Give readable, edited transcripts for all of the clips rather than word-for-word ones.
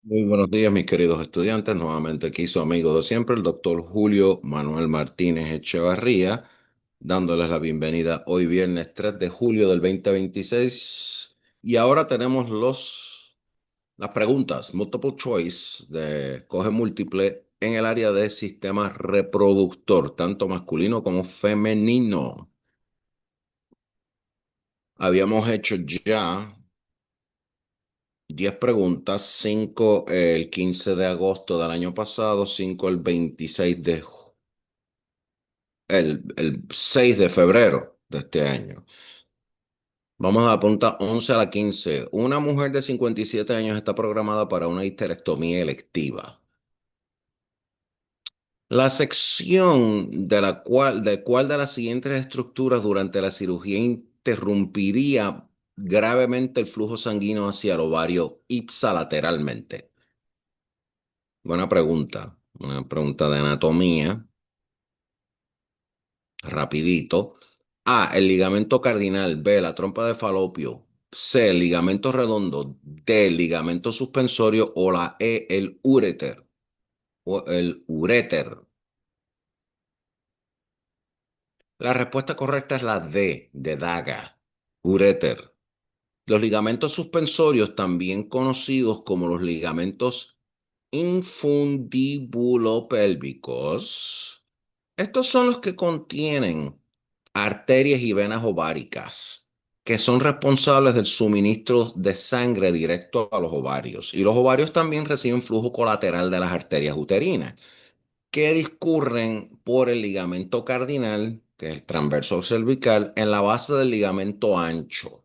Muy buenos días, mis queridos estudiantes. Nuevamente aquí su amigo de siempre, el doctor Julio Manuel Martínez Echevarría, dándoles la bienvenida hoy viernes 3 de julio del 2026. Y ahora tenemos las preguntas, multiple choice, de coge múltiple en el área de sistema reproductor, tanto masculino como femenino. Habíamos hecho ya 10 preguntas, 5 el 15 de agosto del año pasado, 5 el 26 el 6 de febrero de este año. Vamos a la pregunta 11 a la 15. Una mujer de 57 años está programada para una histerectomía electiva. La sección de cuál de las siguientes estructuras durante la cirugía interrumpiría gravemente el flujo sanguíneo hacia el ovario ipsalateralmente. Una pregunta de anatomía, rapidito. A, el ligamento cardinal. B, la trompa de falopio. C, el ligamento redondo. D, el ligamento suspensorio. O la E, el uréter. O el uréter. La respuesta correcta es la D, de daga. Uréter. Los ligamentos suspensorios, también conocidos como los ligamentos infundibulopélvicos, estos son los que contienen arterias y venas ováricas, que son responsables del suministro de sangre directo a los ovarios. Y los ovarios también reciben flujo colateral de las arterias uterinas, que discurren por el ligamento cardinal, que es el transverso cervical, en la base del ligamento ancho.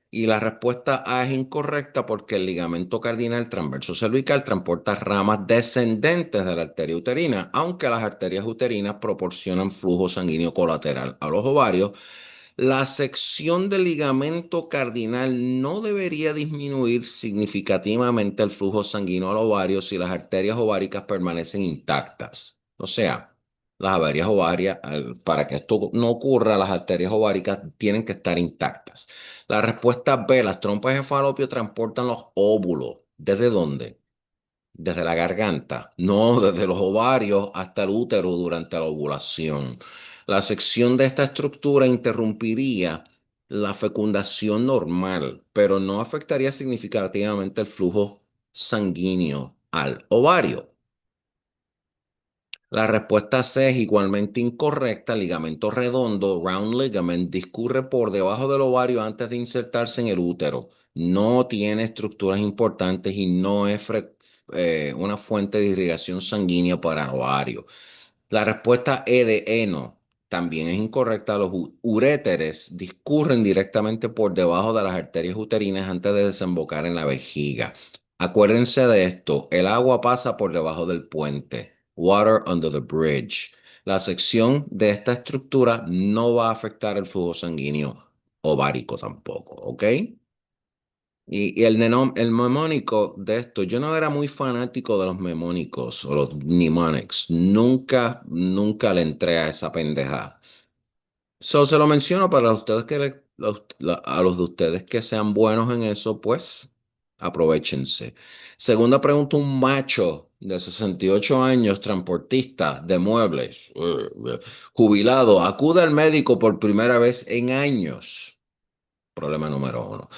Y la respuesta A es incorrecta porque el ligamento cardinal transverso cervical transporta ramas descendentes de la arteria uterina, aunque las arterias uterinas proporcionan flujo sanguíneo colateral a los ovarios. La sección del ligamento cardinal no debería disminuir significativamente el flujo sanguíneo al ovario si las arterias ováricas permanecen intactas. O sea, las arterias ovarias, para que esto no ocurra, las arterias ováricas tienen que estar intactas. La respuesta B, las trompas de falopio transportan los óvulos. ¿Desde dónde? Desde la garganta, no desde los ovarios hasta el útero durante la ovulación. La sección de esta estructura interrumpiría la fecundación normal, pero no afectaría significativamente el flujo sanguíneo al ovario. La respuesta C es igualmente incorrecta. El ligamento redondo, round ligament, discurre por debajo del ovario antes de insertarse en el útero. No tiene estructuras importantes y no es una fuente de irrigación sanguínea para el ovario. La respuesta E de heno también es incorrecta. Los uréteres discurren directamente por debajo de las arterias uterinas antes de desembocar en la vejiga. Acuérdense de esto, el agua pasa por debajo del puente. Water under the bridge. La sección de esta estructura no va a afectar el flujo sanguíneo ovárico tampoco, ¿ok? Y el mnemónico de esto, yo no era muy fanático de los mnemónicos o los mnemonics. Nunca le entré a esa pendeja. Se lo menciono para ustedes a los de ustedes que sean buenos en eso, pues aprovéchense. Segunda pregunta, un macho de 68 años, transportista de muebles, jubilado, acude al médico por primera vez en años. Problema número uno.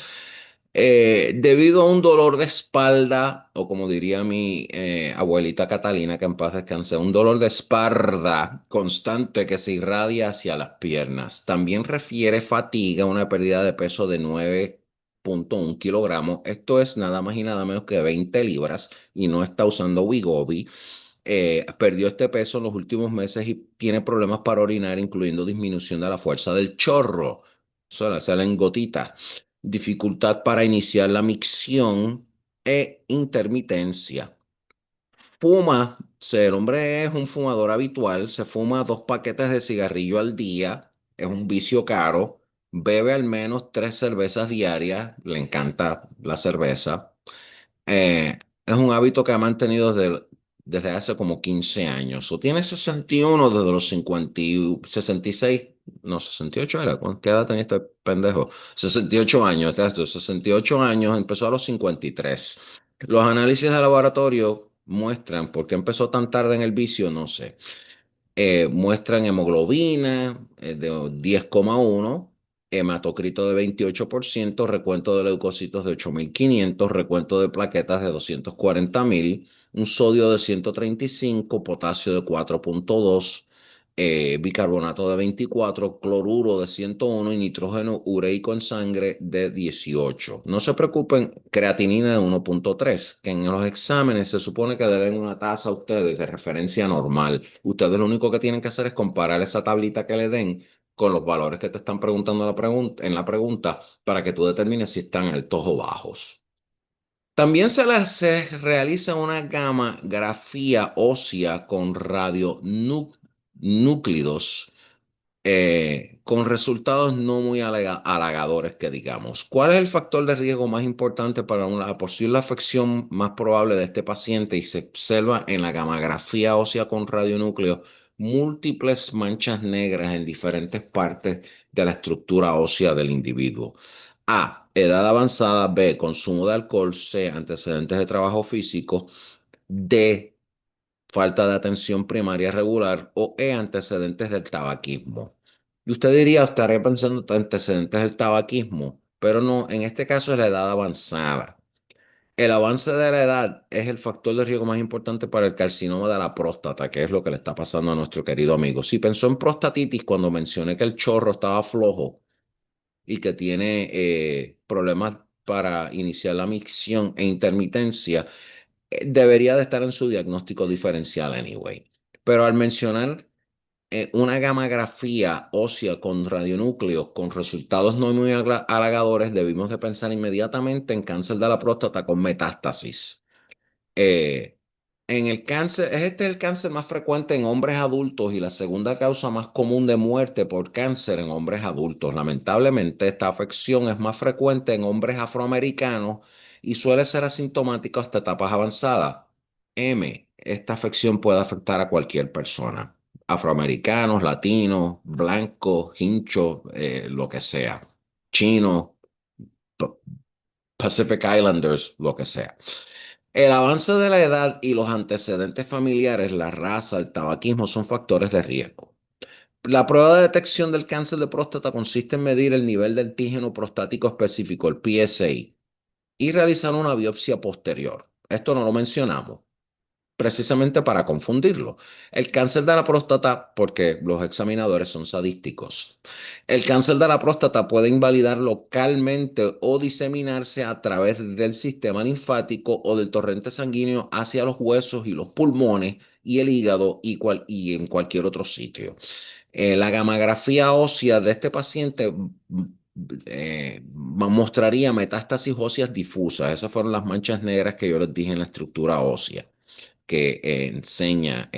Debido a un dolor de espalda, o como diría mi abuelita Catalina, que en paz descanse, un dolor de espalda constante que se irradia hacia las piernas. También refiere fatiga, una pérdida de peso de 9,1 kilogramos. Esto es nada más y nada menos que 20 libras y no está usando Wegovy. Perdió este peso en los últimos meses y tiene problemas para orinar, incluyendo disminución de la fuerza del chorro. Suele ser en gotitas, dificultad para iniciar la micción e intermitencia. Fuma, el hombre es un fumador habitual, se fuma 2 paquetes de cigarrillo al día, es un vicio caro, bebe al menos 3 cervezas diarias, le encanta la cerveza. Es un hábito que ha mantenido desde hace como 15 años. O tiene 61 desde los 50 66, no, 68 era. ¿Qué edad tenía este pendejo? 68 años, esto, 68 años, empezó a los 53. Los análisis de laboratorio muestran, ¿por qué empezó tan tarde en el vicio? No sé. Muestran hemoglobina de 10,1, hematocrito de 28%, recuento de leucocitos de 8.500, recuento de plaquetas de 240.000, un sodio de 135, potasio de 4,2, bicarbonato de 24, cloruro de 101 y nitrógeno ureico en sangre de 18. No se preocupen, creatinina de 1,3, que en los exámenes se supone que deben una tasa a ustedes de referencia normal. Ustedes lo único que tienen que hacer es comparar esa tablita que le den con los valores que te están preguntando en la pregunta para que tú determines si están altos o bajos. También se realiza una gamografía ósea con radionúclidos con resultados no muy halagadores, que digamos. ¿Cuál es el factor de riesgo más importante para una posible afección más probable de este paciente? Y se observa en la gamografía ósea con radionúcleos múltiples manchas negras en diferentes partes de la estructura ósea del individuo. A, edad avanzada; B, consumo de alcohol; C, antecedentes de trabajo físico; D, falta de atención primaria regular; o antecedentes del tabaquismo. Y usted diría, estaré pensando en antecedentes del tabaquismo, pero no, en este caso es la edad avanzada. El avance de la edad es el factor de riesgo más importante para el carcinoma de la próstata, que es lo que le está pasando a nuestro querido amigo. Si pensó en prostatitis cuando mencioné que el chorro estaba flojo y que tiene problemas para iniciar la micción e intermitencia, debería de estar en su diagnóstico diferencial anyway. Pero al mencionar una gamografía ósea con radionúcleos con resultados no muy halagadores, debimos de pensar inmediatamente en cáncer de la próstata con metástasis. Eh, en el cáncer, este es el cáncer más frecuente en hombres adultos y la segunda causa más común de muerte por cáncer en hombres adultos. Lamentablemente, esta afección es más frecuente en hombres afroamericanos y suele ser asintomática hasta etapas avanzadas. Esta afección puede afectar a cualquier persona: afroamericanos, latinos, blancos, hinchos, lo que sea, chinos, Pacific Islanders, lo que sea. El avance de la edad y los antecedentes familiares, la raza, el tabaquismo son factores de riesgo. La prueba de detección del cáncer de próstata consiste en medir el nivel de antígeno prostático específico, el PSA, y realizar una biopsia posterior. Esto no lo mencionamos precisamente para confundirlo. El cáncer de la próstata, porque los examinadores son sadísticos. El cáncer de la próstata puede invalidar localmente o diseminarse a través del sistema linfático o del torrente sanguíneo hacia los huesos y los pulmones y el hígado y en cualquier otro sitio. La gamografía ósea de este paciente mostraría metástasis óseas difusas. Esas fueron las manchas negras que yo les dije en la estructura ósea que enseña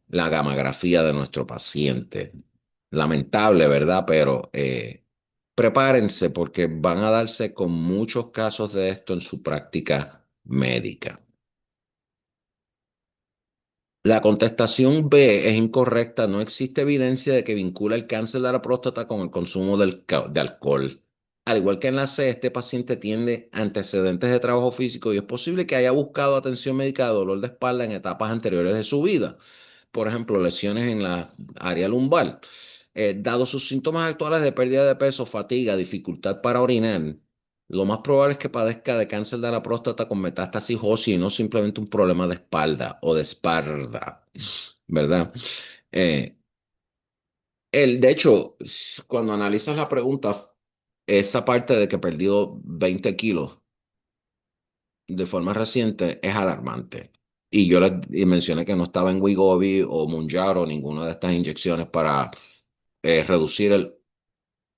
la gamografía de nuestro paciente. Lamentable, ¿verdad? Pero prepárense porque van a darse con muchos casos de esto en su práctica médica. La contestación B es incorrecta. No existe evidencia de que vincula el cáncer de la próstata con el consumo de alcohol. Al igual que en la C, este paciente tiene antecedentes de trabajo físico y es posible que haya buscado atención médica de dolor de espalda en etapas anteriores de su vida. Por ejemplo, lesiones en la área lumbar. Dado sus síntomas actuales de pérdida de peso, fatiga, dificultad para orinar, lo más probable es que padezca de cáncer de la próstata con metástasis ósea y no simplemente un problema de espalda o de espalda, ¿verdad? Eh, de hecho, cuando analizas la pregunta, esa parte de que perdió 20 kilos de forma reciente es alarmante. Y yo les y mencioné que no estaba en Wegovy o Mounjaro, ninguna de estas inyecciones para reducir el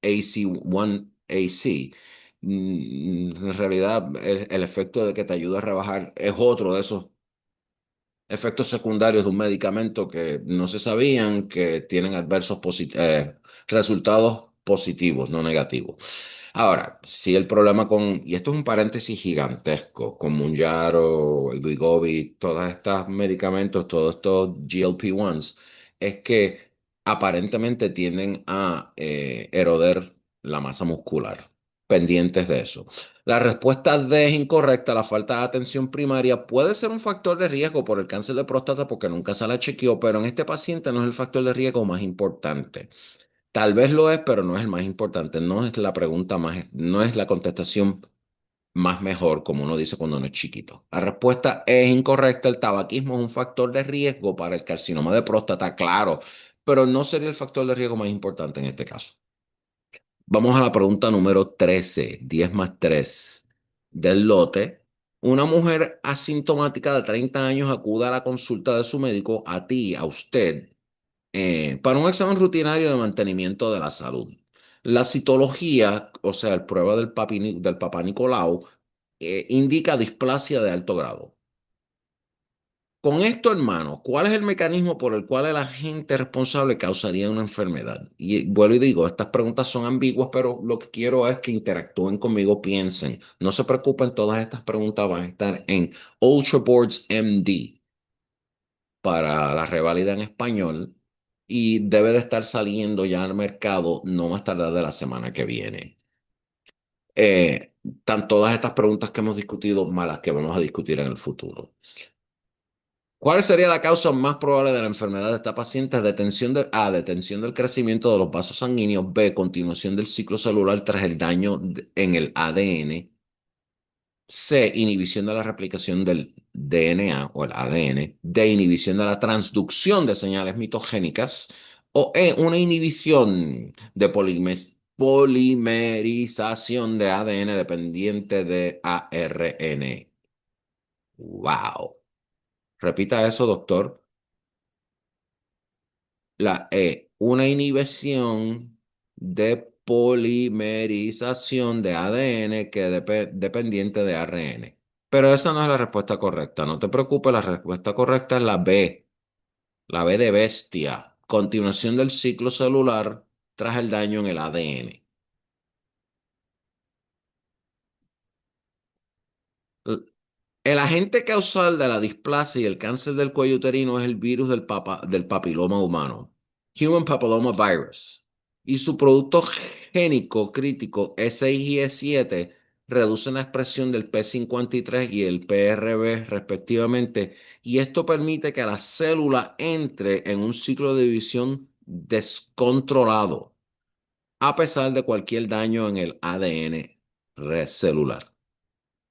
AC1AC. En realidad, el efecto de que te ayuda a rebajar es otro de esos efectos secundarios de un medicamento que no se sabían que tienen resultados positivos, no negativos. Ahora, si el problema y esto es un paréntesis gigantesco, con Mounjaro, el Wegovy, todos estos medicamentos, todos estos GLP-1s, es que aparentemente tienden a eroder la masa muscular, pendientes de eso. La respuesta D es incorrecta. La falta de atención primaria puede ser un factor de riesgo por el cáncer de próstata porque nunca se la chequeó, pero en este paciente no es el factor de riesgo más importante. Tal vez lo es, pero no es el más importante. No es la pregunta más, no es la contestación más mejor, como uno dice cuando uno es chiquito. La respuesta es incorrecta. El tabaquismo es un factor de riesgo para el carcinoma de próstata, claro, pero no sería el factor de riesgo más importante en este caso. Vamos a la pregunta número 13, 10 más 3 del lote. Una mujer asintomática de 30 años acude a la consulta de su médico, a ti, a usted, para un examen rutinario de mantenimiento de la salud. La citología, o sea, el prueba del Papá Nicolau, indica displasia de alto grado. Con esto, hermano, ¿cuál es el mecanismo por el cual el agente responsable causaría una enfermedad? Y vuelvo y digo, estas preguntas son ambiguas, pero lo que quiero es que interactúen conmigo, piensen. No se preocupen, todas estas preguntas van a estar en Ultra Boards MD para la reválida en español y debe de estar saliendo ya al mercado no más tardar de la semana que viene. Están todas estas preguntas que hemos discutido más las que vamos a discutir en el futuro. ¿Cuál sería la causa más probable de la enfermedad de esta paciente? A, detención del crecimiento de los vasos sanguíneos. B, continuación del ciclo celular tras el daño en el ADN. C, inhibición de la replicación del DNA o el ADN. D, inhibición de la transducción de señales mitogénicas. O E, una inhibición de polimerización de ADN dependiente de ARN. Wow. Repita eso, doctor. La E, una inhibición de polimerización de ADN que dependiente de ARN. Pero esa no es la respuesta correcta. No te preocupes, la respuesta correcta es la B de bestia. Continuación del ciclo celular tras el daño en el ADN. El agente causal de la displasia y el cáncer del cuello uterino es el virus del papiloma humano, Human Papilloma Virus, y su producto génico crítico E6 y E7 reducen la expresión del P53 y el PRB respectivamente, y esto permite que la célula entre en un ciclo de división descontrolado, a pesar de cualquier daño en el ADN celular.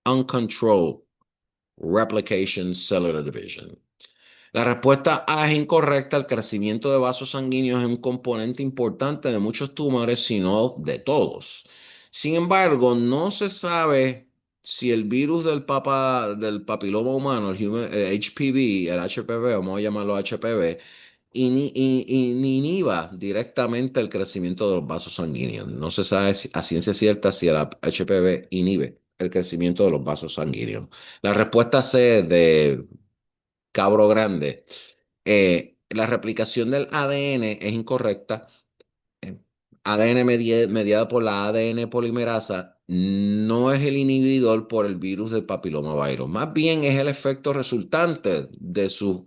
Uncontrolled Replication Cellular Division. La respuesta A es incorrecta. El crecimiento de vasos sanguíneos es un componente importante de muchos tumores, si no de todos. Sin embargo, no se sabe si el virus del papiloma humano, el HPV, el HPV, vamos a llamarlo HPV, inhiba directamente el crecimiento de los vasos sanguíneos. No se sabe a ciencia cierta si el HPV inhibe el crecimiento de los vasos sanguíneos. La respuesta C de Cabro Grande. La replicación del ADN es incorrecta. Eh, ADN mediado por la ADN polimerasa no es el inhibidor por el virus del papiloma virus. Más bien es el efecto resultante de su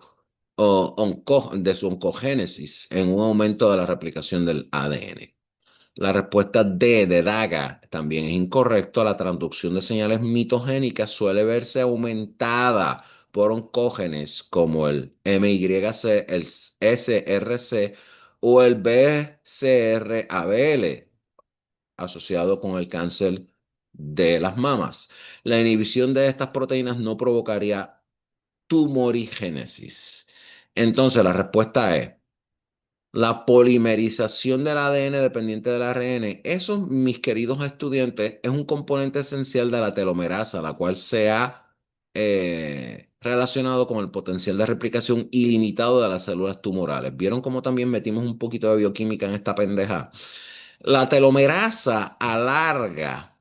oncogénesis en un aumento de la replicación del ADN. La respuesta D de Daga también es incorrecto. La transducción de señales mitogénicas suele verse aumentada por oncógenes como el MYC, el SRC o el BCR-ABL, asociado con el cáncer de las mamas. La inhibición de estas proteínas no provocaría tumorigénesis. Entonces, la respuesta es la polimerización del ADN dependiente del ARN. Eso, mis queridos estudiantes, es un componente esencial de la telomerasa, la cual se ha relacionado con el potencial de replicación ilimitado de las células tumorales. ¿Vieron cómo también metimos un poquito de bioquímica en esta pendeja? La telomerasa alarga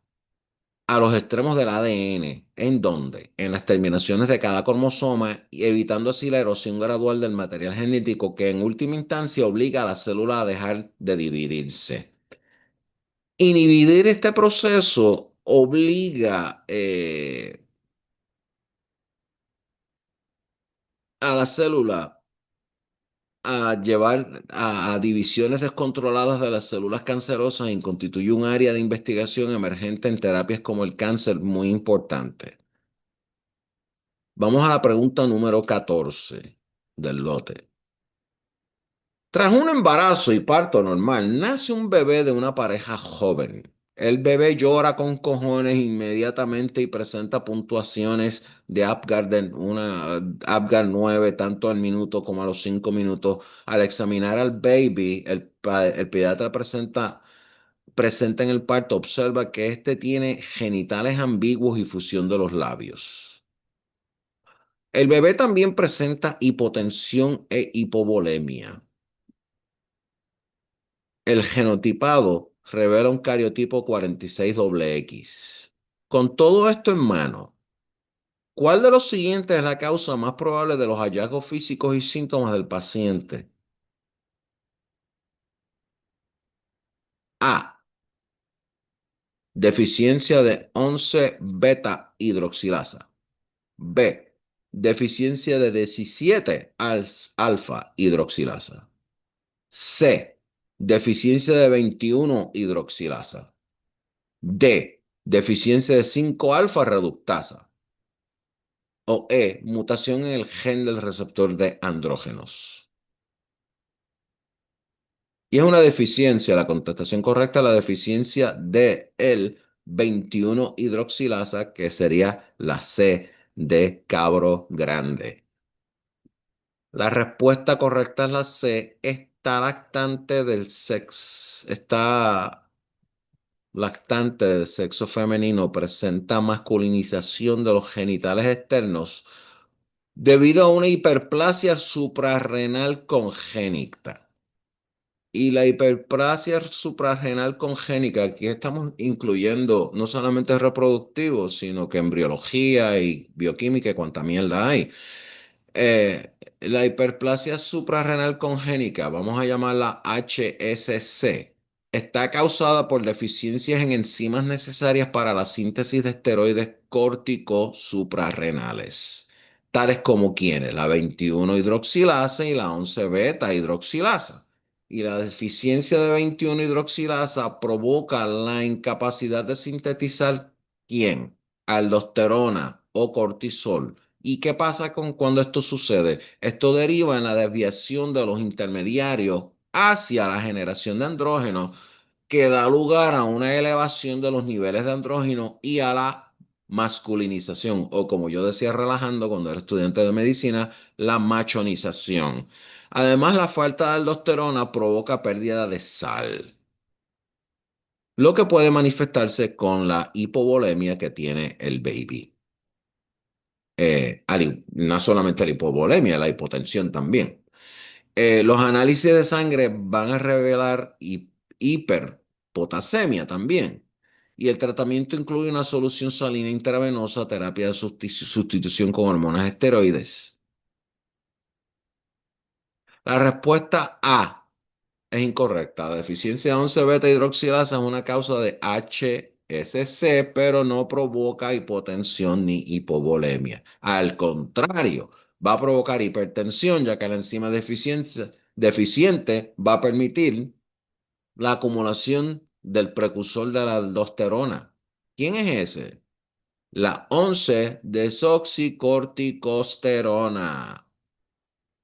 a los extremos del ADN. ¿En dónde? En las terminaciones de cada cromosoma, y evitando así la erosión gradual del material genético que en última instancia obliga a la célula a dejar de dividirse. Inhibir este proceso obliga a la célula a llevar a divisiones descontroladas de las células cancerosas y constituye un área de investigación emergente en terapias como el cáncer muy importante. Vamos a la pregunta número 14 del lote. Tras un embarazo y parto normal, nace un bebé de una pareja joven. El bebé llora con cojones inmediatamente y presenta puntuaciones de Apgar, una Apgar 9, tanto al minuto como a los 5 minutos. Al examinar al baby, el pediatra presenta en el parto, observa que este tiene genitales ambiguos y fusión de los labios. El bebé también presenta hipotensión e hipovolemia. El genotipado revela un cariotipo 46XX. Con todo esto en mano, ¿cuál de los siguientes es la causa más probable de los hallazgos físicos y síntomas del paciente? A. Deficiencia de 11 beta hidroxilasa. B. Deficiencia de 17 alfa hidroxilasa. C. Deficiencia de 21 hidroxilasa. D. Deficiencia de 5 alfa reductasa. O E, mutación en el gen del receptor de andrógenos. Y es una deficiencia, la contestación correcta, la deficiencia de el 21 hidroxilasa, que sería la C de cabro grande. La respuesta correcta es la C, está lactante del sexo femenino, presenta masculinización de los genitales externos debido a una hiperplasia suprarrenal congénita. Y la hiperplasia suprarrenal congénita, aquí estamos incluyendo no solamente reproductivo, sino que embriología y bioquímica y cuanta mierda hay. La hiperplasia suprarrenal congénita, vamos a llamarla HSC, está causada por deficiencias en enzimas necesarias para la síntesis de esteroides córtico-suprarrenales, tales como quienes, la 21 hidroxilasa y la 11 beta hidroxilasa. Y la deficiencia de 21 hidroxilasa provoca la incapacidad de sintetizar ¿quién? Aldosterona o cortisol. ¿Y qué pasa con cuando esto sucede? Esto deriva en la desviación de los intermediarios hacia la generación de andrógenos, que da lugar a una elevación de los niveles de andrógeno y a la masculinización, o como yo decía relajando cuando era estudiante de medicina, la machonización. Además, la falta de aldosterona provoca pérdida de sal, lo que puede manifestarse con la hipovolemia que tiene el baby. No solamente la hipovolemia, la hipotensión también. Los análisis de sangre van a revelar hiperpotasemia también. Y el tratamiento incluye una solución salina intravenosa, terapia de sustitución con hormonas esteroides. La respuesta A es incorrecta. La deficiencia de 11 beta hidroxilasa es una causa de HSC, pero no provoca hipotensión ni hipovolemia. Al contrario, va a provocar hipertensión, ya que la enzima deficiente va a permitir la acumulación del precursor de la aldosterona. ¿Quién es ese? La 11 desoxicorticosterona.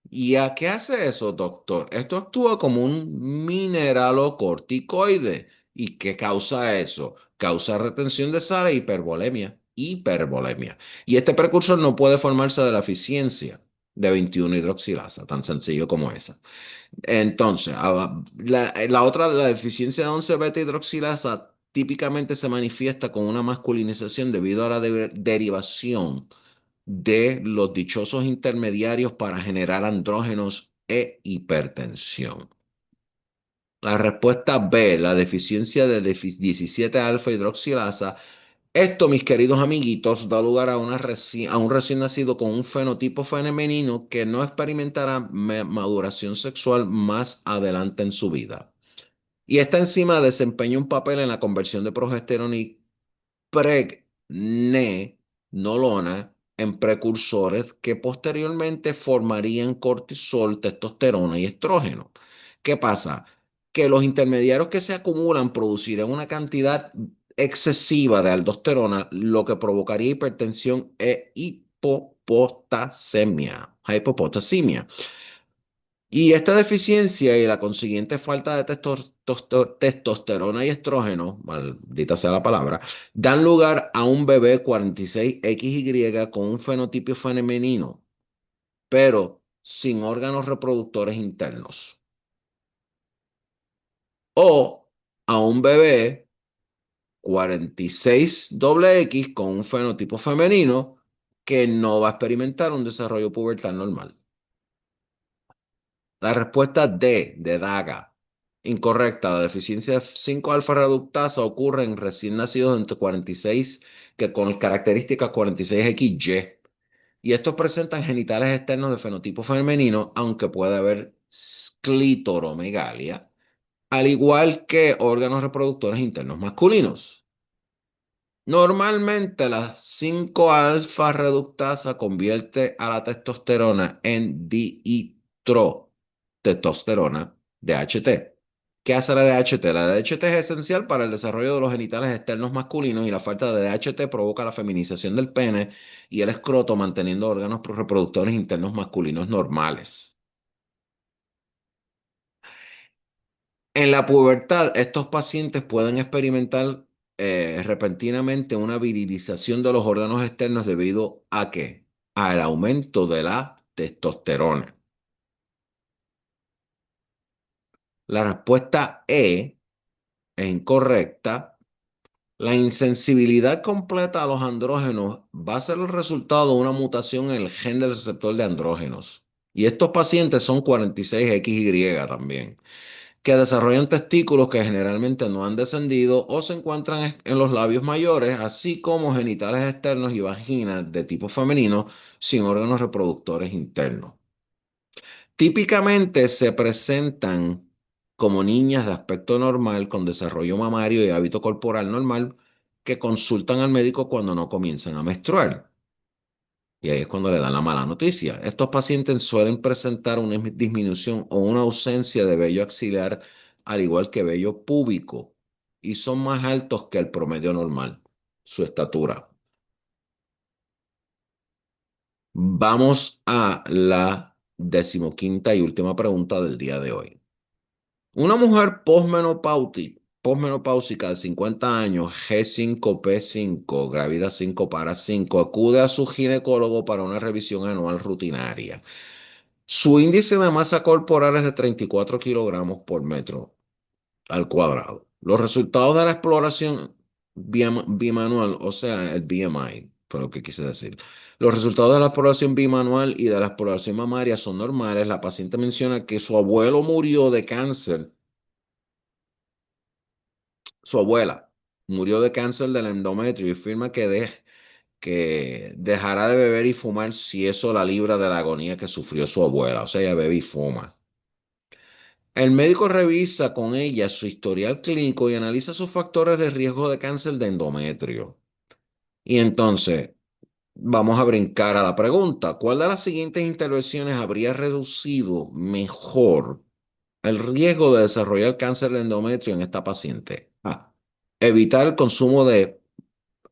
¿Y a qué hace eso, doctor? Esto actúa como un mineralocorticoide. ¿Y qué causa eso? Causa retención de sal e hipervolemia. Hipervolemia. Y este precursor no puede formarse de la eficiencia de 21 hidroxilasa, tan sencillo como esa. Entonces, la otra, la deficiencia de 11 beta hidroxilasa, típicamente se manifiesta con una masculinización debido a la derivación de los dichosos intermediarios para generar andrógenos e hipertensión. La respuesta B, la deficiencia de 17 alfa hidroxilasa. Esto, mis queridos amiguitos, da lugar a, a un recién nacido con un fenotipo femenino que no experimentará maduración sexual más adelante en su vida. Y esta enzima desempeña un papel en la conversión de progesterona y pregnenolona en precursores que posteriormente formarían cortisol, testosterona y estrógeno. ¿Qué pasa? Que los intermediarios que se acumulan producirán una cantidad excesiva de aldosterona, lo que provocaría hipertensión e hipopotasemia. Hipopotasemia. Y esta deficiencia y la consiguiente falta de testosterona y estrógeno, maldita sea la palabra, dan lugar a un bebé 46XY con un fenotipo femenino, pero sin órganos reproductores internos. O a un bebé 46XX con un fenotipo femenino que no va a experimentar un desarrollo pubertal normal. La respuesta D, de Daga, incorrecta. La deficiencia de 5 alfa reductasa ocurre en recién nacidos entre 46, que con características 46XY. Y estos presentan genitales externos de fenotipo femenino, aunque puede haber esclitoromegalia, al igual que órganos reproductores internos masculinos. Normalmente la 5 alfa reductasa convierte a la testosterona en dihidrotestosterona, DHT. ¿Qué hace la DHT? La DHT es esencial para el desarrollo de los genitales externos masculinos y la falta de DHT provoca la feminización del pene y el escroto manteniendo órganos reproductores internos masculinos normales. En la pubertad, estos pacientes pueden experimentar repentinamente una virilización de los órganos externos debido a qué? Al aumento de la testosterona. La respuesta es incorrecta. La insensibilidad completa a los andrógenos va a ser el resultado de una mutación en el gen del receptor de andrógenos. Y estos pacientes son 46XY también, que desarrollan testículos que generalmente no han descendido o se encuentran en los labios mayores, así como genitales externos y vaginas de tipo femenino sin órganos reproductores internos. Típicamente se presentan como niñas de aspecto normal, con desarrollo mamario y hábito corporal normal, que consultan al médico cuando no comienzan a menstruar. Y ahí es cuando le dan la mala noticia. Estos pacientes suelen presentar una disminución o una ausencia de vello axilar, al igual que vello púbico, y son más altos que el promedio normal, su estatura. Vamos a la decimoquinta y última pregunta del día de hoy. Una mujer posmenopáusica de 50 años, G5P5, gravidad 5 para 5, acude a su ginecólogo para una revisión anual rutinaria. Su índice de masa corporal es de 34 kilogramos por metro al cuadrado. Los resultados de la exploración bimanual, o sea, el BMI, fue lo que quise decir. Los resultados de la exploración bimanual y de la exploración mamaria son normales. La paciente menciona que su abuelo murió de cáncer. Su abuela murió de cáncer del endometrio y afirma que dejará de beber y fumar si eso la libra de la agonía que sufrió su abuela. O sea, ella bebe y fuma. El médico revisa con ella su historial clínico y analiza sus factores de riesgo de cáncer de endometrio. Y entonces, vamos a brincar a la pregunta, ¿cuál de las siguientes intervenciones habría reducido mejor el riesgo de desarrollar cáncer de endometrio en esta paciente? A. Evitar el consumo de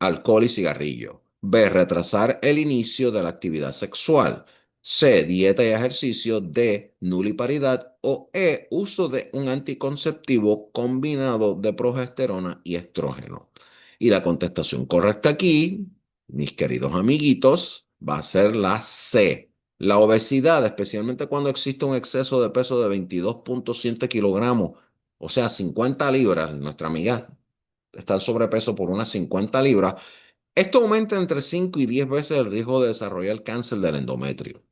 alcohol y cigarrillo. B, retrasar el inicio de la actividad sexual. C, dieta y ejercicio. D, nuliparidad. O E, uso de un anticonceptivo combinado de progesterona y estrógeno. Y la contestación correcta aquí, mis queridos amiguitos, va a ser la C. La obesidad, especialmente cuando existe un exceso de peso de 22,7 kilogramos, o sea, 50 libras, nuestra amiga está en sobrepeso por unas 50 libras, esto aumenta entre 5 y 10 veces el riesgo de desarrollar cáncer del endometrio.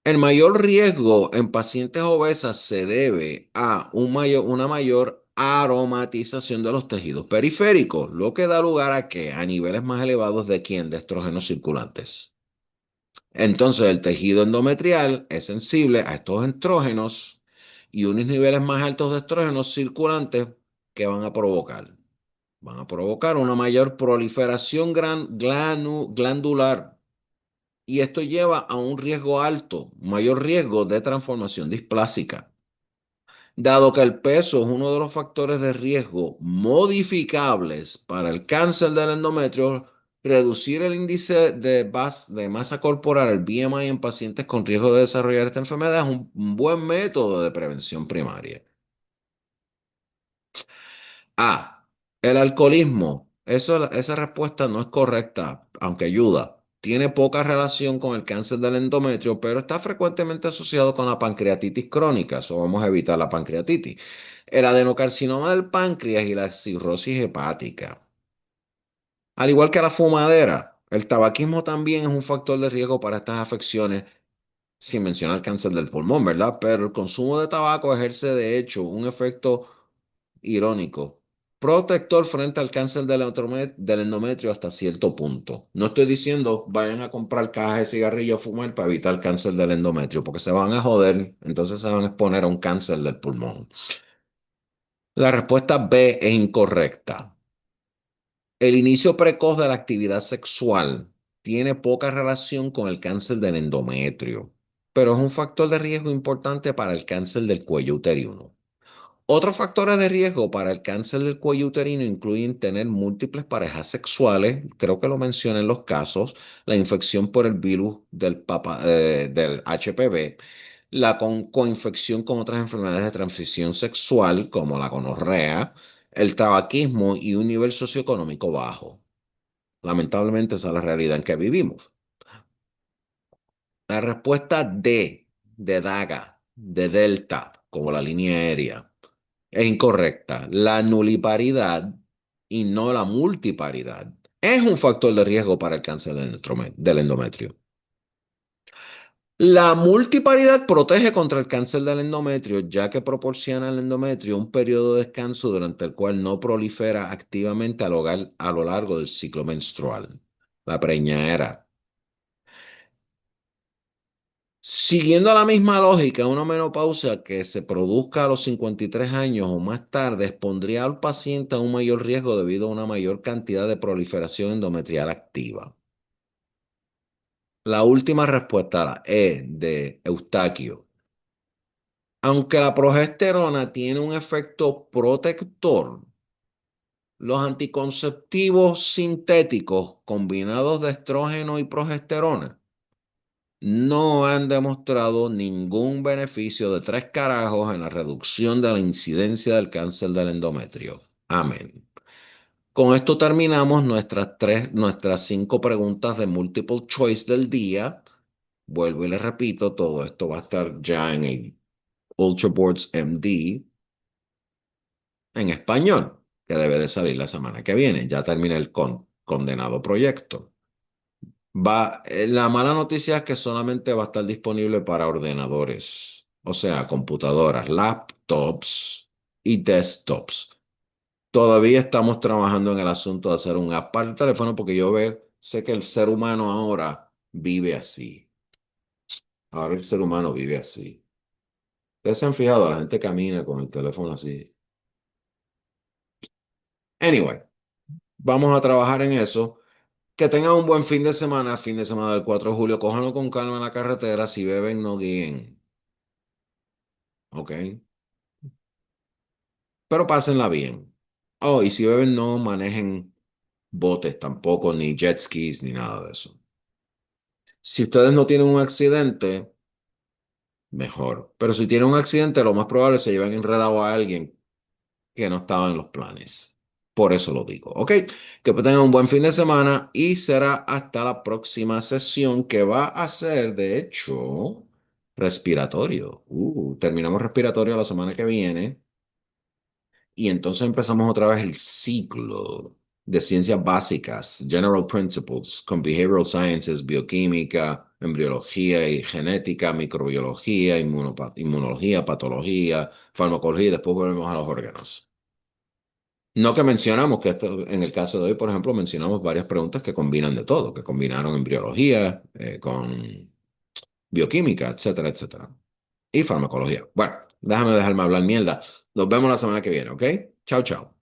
El mayor riesgo en pacientes obesas se debe a una mayor aromatización de los tejidos periféricos, lo que da lugar a que a niveles más elevados de quién, de estrógenos circulantes. Entonces, el tejido endometrial es sensible a estos estrógenos y unos niveles más altos de estrógenos circulantes que van a provocar van a provocar una mayor proliferación glandular y esto lleva a un riesgo alto, mayor riesgo de transformación displásica. Dado que el peso es uno de los factores de riesgo modificables para el cáncer del endometrio, reducir el índice de masa corporal, el BMI, en pacientes con riesgo de desarrollar esta enfermedad es un buen método de prevención primaria. A. El alcoholismo. Esa respuesta no es correcta, aunque ayuda. Tiene poca relación con el cáncer del endometrio, pero está frecuentemente asociado con la pancreatitis crónica. So vamos a evitar la pancreatitis. El adenocarcinoma del páncreas y la cirrosis hepática. Al igual que la fumadera, el tabaquismo también es un factor de riesgo para estas afecciones, sin mencionar el cáncer del pulmón, ¿verdad? Pero el consumo de tabaco ejerce de hecho un efecto irónico, protector frente al cáncer del endometrio hasta cierto punto. No estoy diciendo vayan a comprar cajas de cigarrillos a fumar para evitar el cáncer del endometrio, porque se van a joder, entonces se van a exponer a un cáncer del pulmón. La respuesta B es incorrecta. El inicio precoz de la actividad sexual tiene poca relación con el cáncer del endometrio, pero es un factor de riesgo importante para el cáncer del cuello uterino. Otros factores de riesgo para el cáncer del cuello uterino incluyen tener múltiples parejas sexuales, creo que lo mencioné en los casos, la infección por el virus del HPV, la coinfección con otras enfermedades de transmisión sexual como la gonorrea, el tabaquismo y un nivel socioeconómico bajo. Lamentablemente esa es la realidad en que vivimos. La respuesta D, de Daga, de Delta, como la línea aérea, es incorrecta. La nuliparidad y no la multiparidad es un factor de riesgo para el cáncer del endometrio. La multiparidad protege contra el cáncer del endometrio, ya que proporciona al endometrio un periodo de descanso durante el cual no prolifera activamente a lo largo del ciclo menstrual. La preñadera. Siguiendo la misma lógica, una menopausia que se produzca a los 53 años o más tarde expondría al paciente a un mayor riesgo debido a una mayor cantidad de proliferación endometrial activa. La última respuesta, la E de Eustaquio. Aunque la progesterona tiene un efecto protector, los anticonceptivos sintéticos combinados de estrógeno y progesterona no han demostrado ningún beneficio de tres carajos en la reducción de la incidencia del cáncer del endometrio. Amén. Con esto terminamos nuestras cinco preguntas de multiple choice del día. Vuelvo y les repito, todo esto va a estar ya en el Ultraboards MD en español, que debe de salir la semana que viene. Ya terminé el condenado proyecto. La mala noticia es que solamente va a estar disponible para ordenadores, o sea, computadoras, laptops y desktops. Todavía estamos trabajando en el asunto de hacer un app para el teléfono porque sé que el ser humano ahora vive así. Ahora el ser humano vive así. Ustedes se han fijado, la gente camina con el teléfono así. Anyway, vamos a trabajar en eso. Que tengan un buen fin de semana del 4 de julio. Cójanlo con calma en la carretera. Si beben, no guíen. ¿Ok? Pero pásenla bien. Oh, y si beben, no manejen botes tampoco, ni jet skis, ni nada de eso. Si ustedes no tienen un accidente, mejor. Pero si tienen un accidente, lo más probable es que se lleven enredado a alguien que no estaba en los planes. Por eso lo digo. ¿Ok? Que tengan un buen fin de semana y será hasta la próxima sesión que va a ser, de hecho, respiratorio. Terminamos respiratorio la semana que viene. Y entonces empezamos otra vez el ciclo de ciencias básicas, General Principles, con Behavioral Sciences, bioquímica, embriología y genética, microbiología, inmunología, patología, farmacología, y después volvemos a los órganos. No que mencionamos que en el caso de hoy, por ejemplo, mencionamos varias preguntas que combinan de todo, que combinaron embriología con bioquímica, etcétera, etcétera. Y farmacología. Bueno, déjame dejarme hablar mierda. Nos vemos la semana que viene, ¿ok? Chao, chao.